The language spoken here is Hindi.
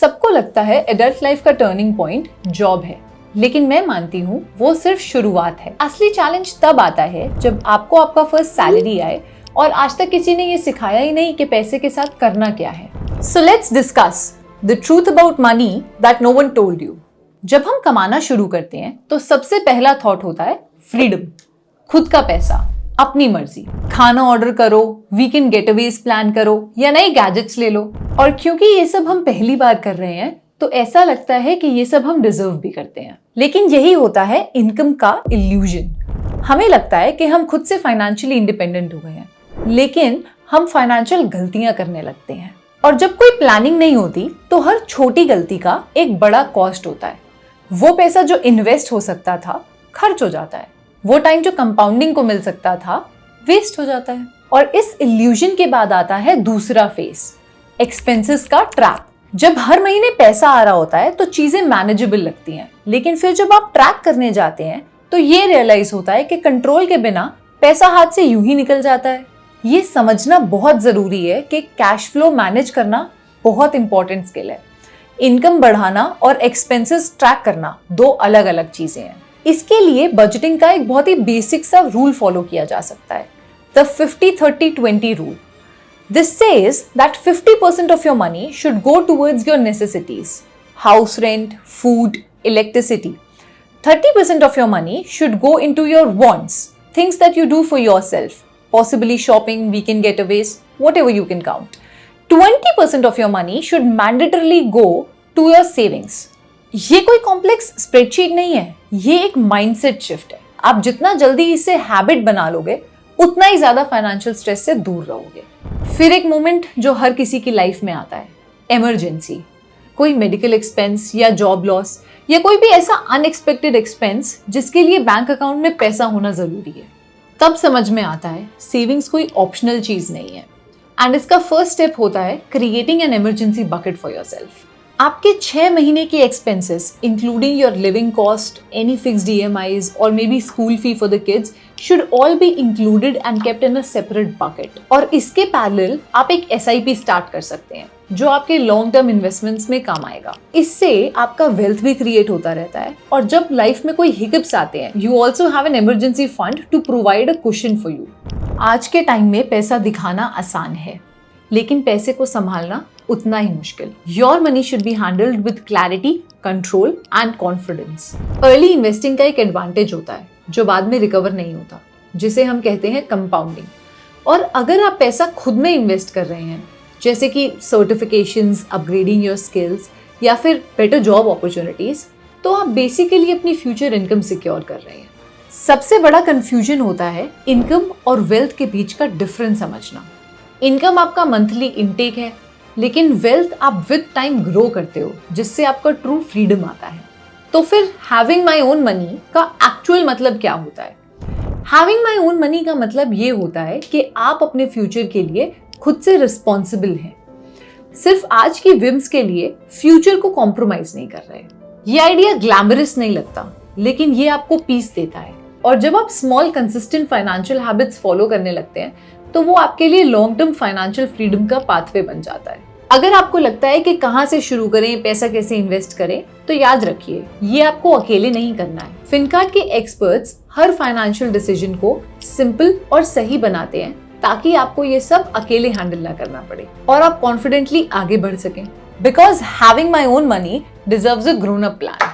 सबको लगता है एडल्ट लाइफ का टर्निंग पॉइंट जॉब है, लेकिन मैं मानती हूँ वो सिर्फ शुरुआत है। असली चैलेंज तब आता है जब आपको आपका फर्स्ट सैलरी आए और आज तक किसी ने ये सिखाया ही नहीं कि पैसे के साथ करना क्या है। So let's discuss the truth about money that no one told you. जब हम कमाना शुरू करते हैं तो सबसे पहला थॉट होता है फ्रीडम, खुद का पैसा, अपनी मर्जी। खाना ऑर्डर करो, वीकेंड गेटअवेज प्लान करो या नए गैजेट्स ले लो। और क्योंकि ये सब हम पहली बार कर रहे हैं तो ऐसा लगता है कि ये सब हम डिजर्व भी करते हैं। लेकिन यही होता है इनकम का इल्यूजन। हमें लगता है कि हम खुद से फाइनेंशियली इंडिपेंडेंट हो गए हैं, लेकिन हम फाइनेंशियल गलतियां करने लगते हैं। और जब कोई प्लानिंग नहीं होती तो हर छोटी गलती का एक बड़ा कॉस्ट होता है। वो पैसा जो इन्वेस्ट हो सकता था खर्च हो जाता है, वो टाइम जो कंपाउंडिंग को मिल सकता था वेस्ट हो जाता है। और इस इल्यूजन के बाद आता है दूसरा फेस, एक्सपेंसेस का ट्रैप। जब हर महीने पैसा आ रहा होता है तो चीजें मैनेजेबल लगती हैं, लेकिन फिर जब आप ट्रैक करने जाते हैं तो ये रियलाइज होता है कि कंट्रोल के बिना पैसा हाथ से यूं ही निकल जाता है। ये समझना बहुत जरूरी है कि कैश फ्लो मैनेज करना बहुत इंपॉर्टेंट स्किल है। इनकम बढ़ाना और एक्सपेंसेस ट्रैक करना दो अलग अलग चीजें हैं। इसके लिए बजटिंग का एक बहुत ही बेसिक सा रूल फॉलो किया जा सकता है, the 50-30-20 rule. This says that 50% of your money should go towards your necessities, house rent, food, electricity. 30% of your money should go into your wants, things that you do for yourself, possibly shopping, weekend getaways, whatever you can count. 20% of your money should mandatorily go to your savings. ये कोई कॉम्प्लेक्स स्प्रेडशीट नहीं है, ये एक माइंडसेट शिफ्ट है। आप जितना जल्दी इसे हैबिट बना लोगे उतना ही ज्यादा फाइनेंशियल स्ट्रेस से दूर रहोगे। फिर एक मोमेंट जो हर किसी की लाइफ में आता है, इमरजेंसी। कोई मेडिकल एक्सपेंस या जॉब लॉस या कोई भी ऐसा अनएक्सपेक्टेड एक्सपेंस जिसके लिए बैंक अकाउंट में पैसा होना जरूरी है। तब समझ में आता है सेविंग्स कोई ऑप्शनल चीज नहीं है। एंड इसका फर्स्ट स्टेप होता है creating an emergency bucket for yourself. आपके 6 महीने के expenses including your living cost, any fixed EMIs और may be school fee for the kids should all be included and kept in a separate bucket. और इसके पैरेलल आप एक SIP स्टार्ट कर सकते हैं जो आपके लॉन्ग टर्म इन्वेस्टमेंट्स में काम आएगा। इससे आपका वेल्थ भी क्रिएट होता रहता है और जब लाइफ में कोई हिकअप्स आते हैं you also have an emergency fund to provide a cushion for you. आज के टाइम में पैसा दिखाना आसान है, लेकिन पैसे को संभालना उतना ही मुश्किल। Your money should be handled with clarity, control and confidence. Early investing का एक एडवांटेज होता है जो बाद में रिकवर नहीं होता, जिसे हम कहते हैं कंपाउंडिंग। और अगर आप पैसा खुद में इन्वेस्ट कर रहे हैं, जैसे कि सर्टिफिकेशंस, अपग्रेडिंग योर स्किल्स या फिर बेटर जॉब अपॉर्चुनिटीज, तो आप बेसिकली अपनी फ्यूचर इनकम सिक्योर कर रहे हैं। सबसे बड़ा कंफ्यूजन होता है इनकम और वेल्थ के बीच का डिफरेंस समझना। इनकम आपका मंथली इनटेक है, लेकिन वेल्थ आप विद टाइम ग्रो करते हो, जिससे आपका ट्रू फ्रीडम आता है। तो फिर हैविंग माई ओन मनी का एक्चुअल मतलब क्या होता है? हैविंग माई ओन मनी का मतलब ये होता है कि आप अपने फ्यूचर के लिए खुद से रिस्पॉन्सिबल हैं। सिर्फ आज की विम्स के लिए फ्यूचर को कॉम्प्रोमाइज नहीं कर रहे। ये आइडिया ग्लैमरस नहीं लगता, लेकिन ये आपको पीस देता है। और जब आप small consistent financial habits follow करने लगते हैं तो वो आपके लिए लॉन्ग टर्म फाइनेंशियल फ्रीडम का पाथवे बन जाता है। अगर आपको लगता है कि कहां से शुरू करें, पैसा कैसे इन्वेस्ट करें, तो याद रखिए ये आपको अकेले नहीं करना है। फिनकार्ड के एक्सपर्ट्स हर फाइनेंशियल डिसीजन को सिंपल और सही बनाते हैं ताकि आपको ये सब अकेले हैंडल ना करना पड़े और आप कॉन्फिडेंटली आगे बढ़ सकें। Because having my own money deserves a grown up plan.